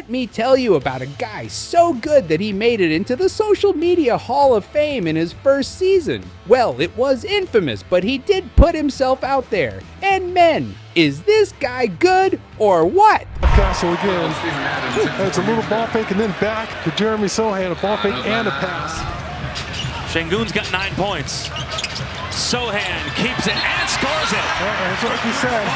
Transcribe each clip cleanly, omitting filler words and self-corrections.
Let me tell you about a guy so good that he made it into the social media Hall of Fame in his first season. Well, it was infamous, but he did put himself out there. And men, is this guy good or what? Castle again. It's a little ball fake and then back to Jeremy Sochan, a ball fake and a pass. Şengün's got 9 points. Sochan keeps it and scores it. That's what he said.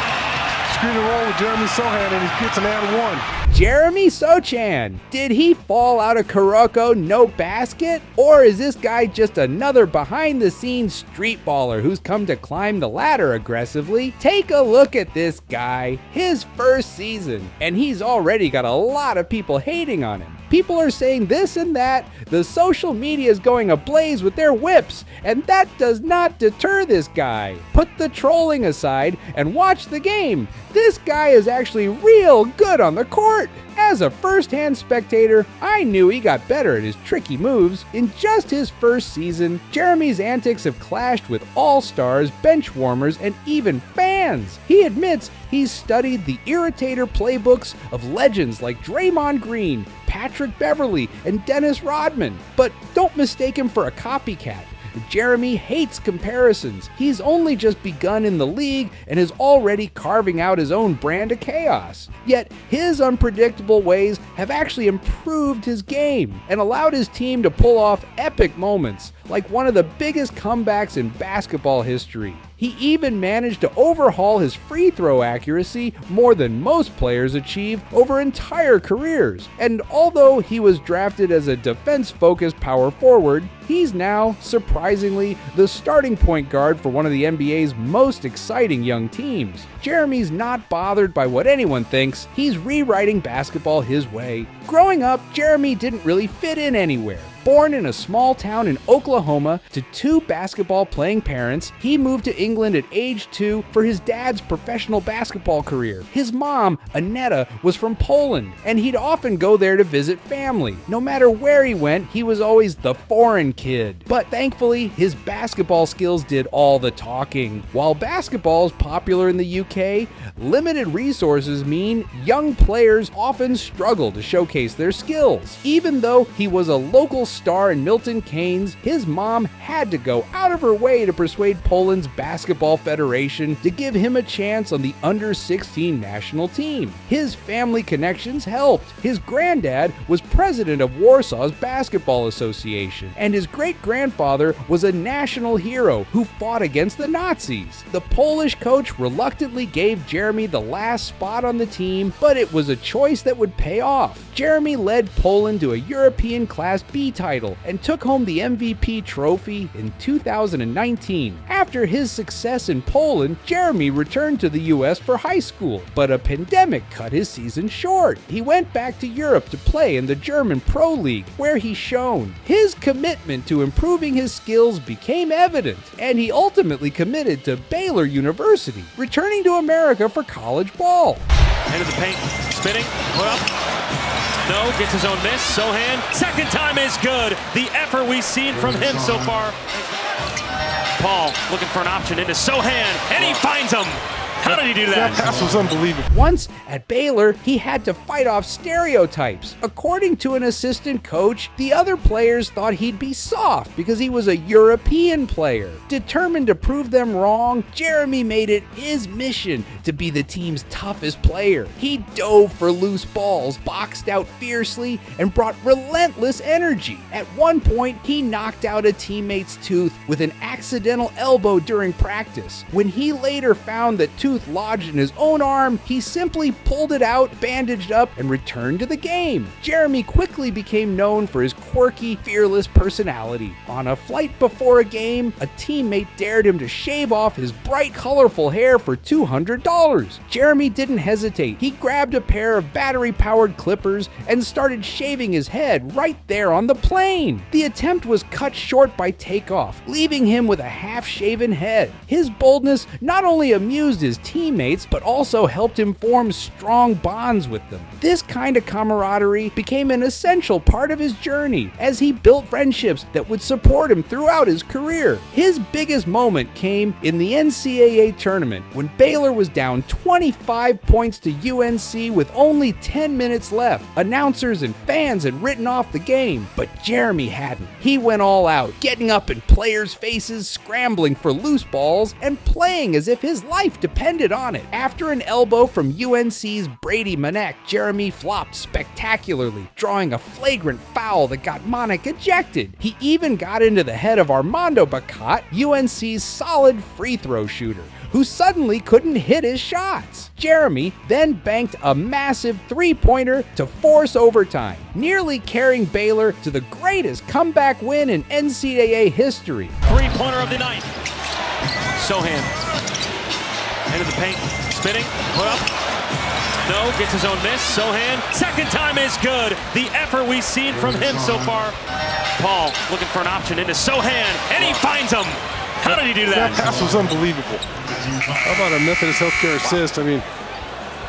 Screen and roll with Jeremy Sochan and he gets an and one. Jeremy Sochan, did he fall out of Kuroko no basket? Or is this guy just another behind-the-scenes street baller who's come to climb the ladder aggressively? Take a look at this guy, his first season, and he's already got a lot of people hating on him. People are saying this and that, the social media is going ablaze with their whips, and that does not deter this guy. Put the trolling aside and watch the game. This guy is actually real good on the court. As a first-hand spectator, I knew he got better at his tricky moves. In just his first season, Jeremy's antics have clashed with all-stars, bench warmers, and even fans. He admits he's studied the irritator playbooks of legends like Draymond Green, Patrick Beverley, and Dennis Rodman. But don't mistake him for a copycat. Jeremy hates comparisons. He's only just begun in the league and is already carving out his own brand of chaos. Yet his unpredictable ways have actually improved his game and allowed his team to pull off epic moments, like one of the biggest comebacks in basketball history. He even managed to overhaul his free throw accuracy more than most players achieve over entire careers. And although he was drafted as a defense-focused power forward, he's now, surprisingly, the starting point guard for one of the NBA's most exciting young teams. Jeremy's not bothered by what anyone thinks. He's rewriting basketball his way. Growing up, Jeremy didn't really fit in anywhere. Born in a small town in Oklahoma to 2 basketball-playing parents, he moved to England at age 2 for his dad's professional basketball career. His mom, Annetta, was from Poland, and he'd often go there to visit family. No matter where he went, he was always the foreign kid. But thankfully, his basketball skills did all the talking. While basketball is popular in the UK, limited resources mean young players often struggle to showcase their skills. Even though he was a local star in Milton Keynes, his mom had to go out of her way to persuade Poland's basketball federation to give him a chance on the under-16 national team. His family connections helped. His granddad was president of Warsaw's Basketball Association, and his great-grandfather was a national hero who fought against the Nazis. The Polish coach reluctantly gave Jeremy the last spot on the team, but it was a choice that would pay off. Jeremy led Poland to a European Class B title and took home the MVP trophy in 2019. After his success in Poland, Jeremy returned to the US for high school, but a pandemic cut his season short. He went back to Europe to play in the German Pro League, where he shone. His commitment to improving his skills became evident, and he ultimately committed to Baylor University, returning to America for college ball. Into the paint, spinning, put up. No, gets his own miss. Sochan, second time is good. The effort we've seen from him so far. Paul looking for an option into Sochan, and he finds him. How did he do that? That pass was unbelievable. Once at Baylor, he had to fight off stereotypes. According to an assistant coach, the other players thought he'd be soft because he was a European player. Determined to prove them wrong, Jeremy made it his mission to be the team's toughest player. He dove for loose balls, boxed out fiercely, and brought relentless energy. At one point, he knocked out a teammate's tooth with an accidental elbow during practice. When he later found that tooth lodged in his own arm, he simply pulled it out, bandaged up, and returned to the game. Jeremy quickly became known for his quirky, fearless personality. On a flight before a game, a teammate dared him to shave off his bright, colorful hair for $200. Jeremy didn't hesitate. He grabbed a pair of battery-powered clippers and started shaving his head right there on the plane. The attempt was cut short by takeoff, leaving him with a half-shaven head. His boldness not only amused his teammates, but also helped him form strong bonds with them. This kind of camaraderie became an essential part of his journey as he built friendships that would support him throughout his career. His biggest moment came in the NCAA tournament when Baylor was down 25 points to UNC with only 10 minutes left. Announcers and fans had written off the game, but Jeremy hadn't. He went all out, getting up in players' faces, scrambling for loose balls, and playing as if his life depended on it. After an elbow from UNC's Brady Manek, Jeremy flopped spectacularly, drawing a flagrant foul that got Manek ejected. He even got into the head of Armando Bacot, UNC's solid free throw shooter, who suddenly couldn't hit his shots. Jeremy then banked a massive three-pointer to force overtime, nearly carrying Baylor to the greatest comeback win in NCAA history. Three-pointer of the night. Sochan. Into the paint. Spinning. Put up. No. Gets his own miss. Sochan. Second time is good. The effort we've seen from him so far. Paul looking for an option into Sochan, and he finds him. How did he do that? That pass was unbelievable. How about a Methodist Healthcare assist? I mean,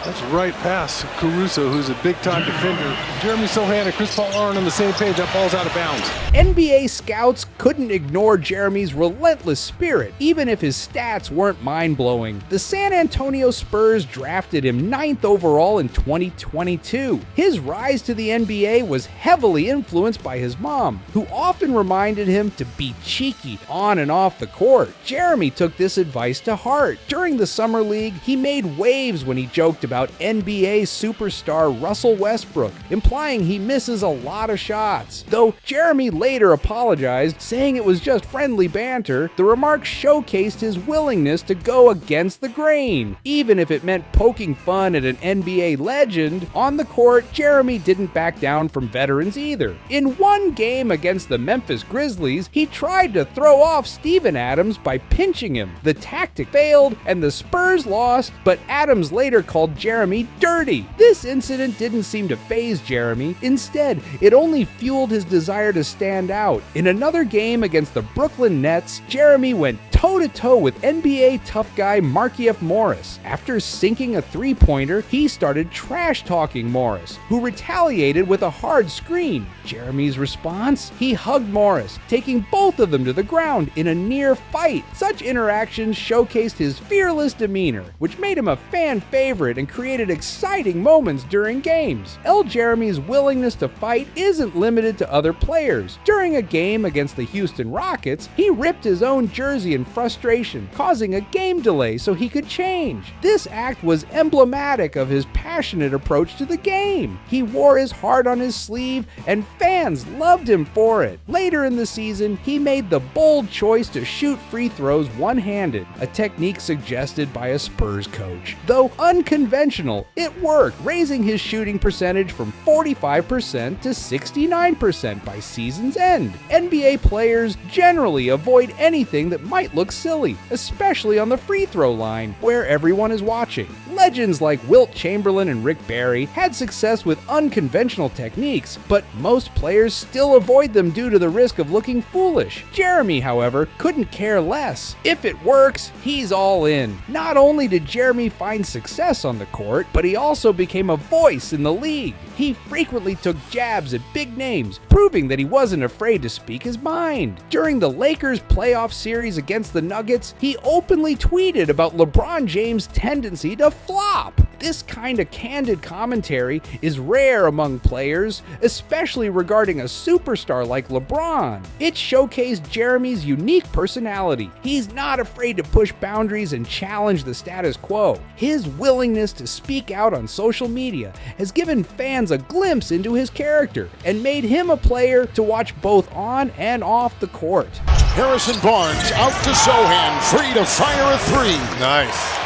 that's right past Caruso, who's a big-time defender. Jeremy Sochan and Chris Paul aren't on the same page. That ball's out of bounds. NBA scouts couldn't ignore Jeremy's relentless spirit, even if his stats weren't mind-blowing. The San Antonio Spurs drafted him 9th overall in 2022. His rise to the NBA was heavily influenced by his mom, who often reminded him to be cheeky on and off the court. Jeremy took this advice to heart. During the Summer League, he made waves when he joked about NBA superstar Russell Westbrook, implying he misses a lot of shots. Though Jeremy later apologized, saying it was just friendly banter, the remarks showcased his willingness to go against the grain. Even if it meant poking fun at an NBA legend, on the court, Jeremy didn't back down from veterans either. In one game against the Memphis Grizzlies, he tried to throw off Steven Adams by pinching him. The tactic failed, and the Spurs lost, but Adams later called Jeremy dirty. This incident didn't seem to faze Jeremy. Instead, it only fueled his desire to stand out. In another game against the Brooklyn Nets, Jeremy went toe-to-toe with NBA tough guy Markieff Morris. After sinking a three-pointer, he started trash-talking Morris, who retaliated with a hard screen. Jeremy's response? He hugged Morris, taking both of them to the ground in a near fight. Such interactions showcased his fearless demeanor, which made him a fan favorite and created exciting moments during games. Jeremy's willingness to fight isn't limited to other players. During a game against the Houston Rockets, he ripped his own jersey in frustration, causing a game delay so he could change. This act was emblematic of his passionate approach to the game. He wore his heart on his sleeve, and fans loved him for it. Later in the season, he made the bold choice to shoot free throws one-handed, a technique suggested by a Spurs coach. Though unconventional, it worked, raising his shooting percentage from 45% to 69% by season's end. NBA players generally avoid anything that might look silly, especially on the free throw line, where everyone is watching. Legends like Wilt Chamberlain and Rick Barry had success with unconventional techniques, but most players still avoid them due to the risk of looking foolish. Jeremy, however, couldn't care less. If it works, he's all in. Not only did Jeremy find success on the court, but he also became a voice in the league. He frequently took jabs at big names, proving that he wasn't afraid to speak his mind. During the Lakers' playoff series against the Nuggets, he openly tweeted about LeBron James' tendency to flop. This kind of candid commentary is rare among players, especially regarding a superstar like LeBron. It showcased Jeremy's unique personality. He's not afraid to push boundaries and challenge the status quo. His willingness to speak out on social media has given fans a glimpse into his character and made him a player to watch both on and off the court. Harrison Barnes out to Sochan, free to fire a three. Nice.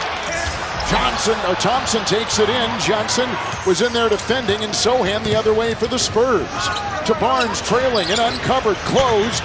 Thompson takes it in. Johnson was in there defending, and Sochan the other way for the Spurs. To Barnes trailing and uncovered, closed.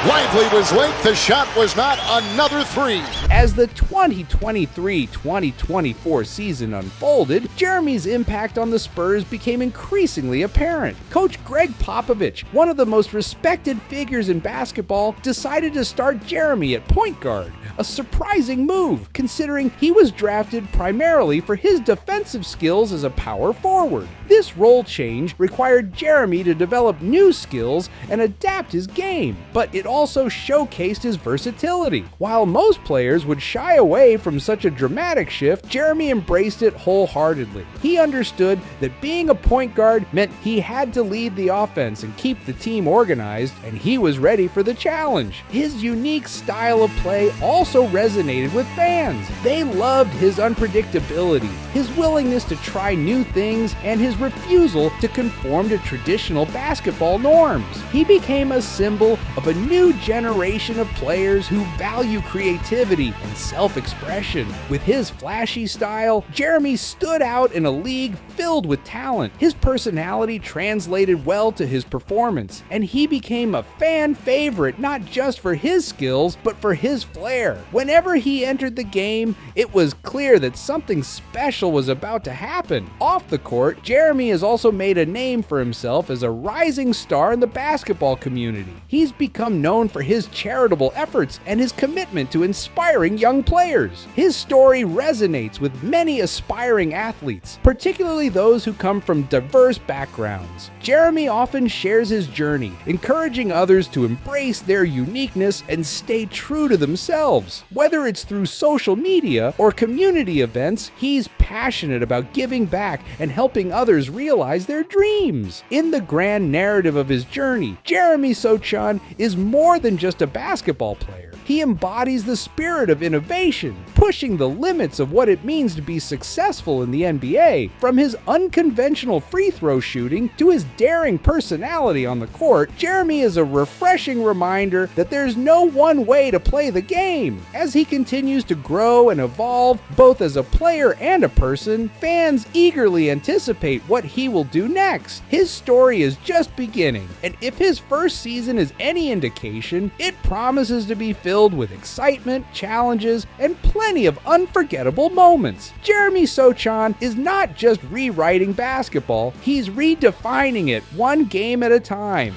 Lively was late. The shot was not. Another three. As the 2023-2024 season unfolded, Jeremy's impact on the Spurs became increasingly apparent. Coach Greg Popovich, one of the most respected figures in basketball, decided to start Jeremy at point guard, a surprising move considering he was drafted primarily for his defensive skills as a power forward. This role change required Jeremy to develop new skills and adapt his game, but it also showcased his versatility. While most players would shy away from such a dramatic shift, Jeremy embraced it wholeheartedly. He understood that being a point guard meant he had to lead the offense and keep the team organized, and he was ready for the challenge. His unique style of play also resonated with fans. They loved his unpredictability, his willingness to try new things, and his refusal to conform to traditional basketball norms. He became a symbol of a new generation of players who value creativity and self-expression. With his flashy style, Jeremy stood out in a league filled with talent. His personality translated well to his performance, and he became a fan favorite not just for his skills, but for his flair. Whenever he entered the game, it was clear that something special was about to happen. Off the court, Jeremy has also made a name for himself as a rising star in the basketball community. He's become known for his charitable efforts and his commitment to inspiring young players. His story resonates with many aspiring athletes, particularly those who come from diverse backgrounds. Jeremy often shares his journey, encouraging others to embrace their uniqueness and stay true to themselves. Whether it's through social media or community events, he's passionate about giving back and helping others realize their dreams. In the grand narrative of his journey, Jeremy Sochan is more than just a basketball player. He embodies the spirit of innovation, pushing the limits of what it means to be successful in the NBA. From his unconventional free throw shooting to his daring personality on the court, Jeremy is a refreshing reminder that there's no one way to play the game. As he continues to grow and evolve, both as a player and a person, fans eagerly anticipate what he will do next. His story is just beginning, and if his first season is any indication, it promises to be filled with excitement, challenges, and plenty of unforgettable moments. Jeremy Sochan is not just rewriting basketball, he's redefining it one game at a time.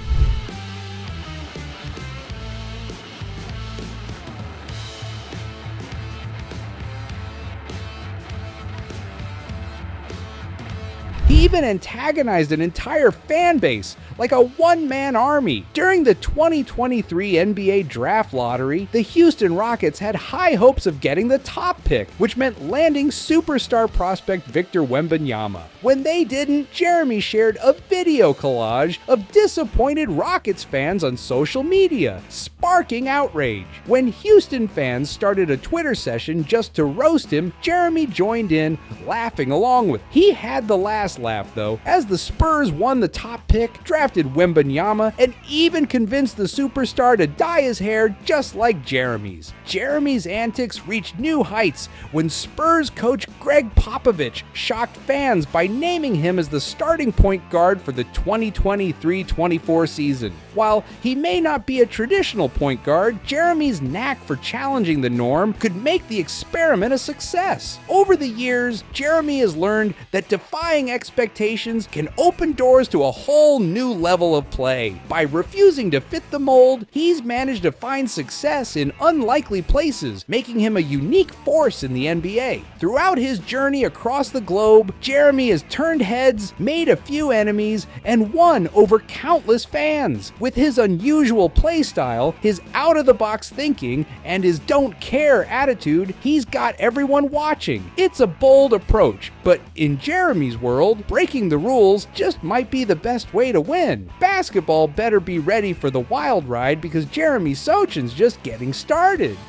He even antagonized an entire fan base, like a one-man army. During the 2023 NBA Draft Lottery, the Houston Rockets had high hopes of getting the top pick, which meant landing superstar prospect Victor Wembanyama. When they didn't, Jeremy shared a video collage of disappointed Rockets fans on social media, sparking outrage. When Houston fans started a Twitter session just to roast him, Jeremy joined in, laughing along with. He had the last laugh though, as the Spurs won the top pick, drafted Wembanyama, and even convinced the superstar to dye his hair just like Jeremy's. Jeremy's antics reached new heights when Spurs coach Greg Popovich shocked fans by naming him as the starting point guard for the 2023-24 season. While he may not be a traditional point guard, Jeremy's knack for challenging the norm could make the experiment a success. Over the years, Jeremy has learned that defying expectations can open doors to a whole new level of play. By refusing to fit the mold, he's managed to find success in unlikely places, making him a unique force in the NBA. Throughout his journey across the globe, Jeremy has turned heads, made a few enemies, and won over countless fans. With his unusual play style, his out-of-the-box thinking, and his don't-care attitude, he's got everyone watching. It's a bold approach, but in Jeremy's world, breaking the rules just might be the best way to win. Basketball better be ready for the wild ride because Jeremy Sochan's just getting started.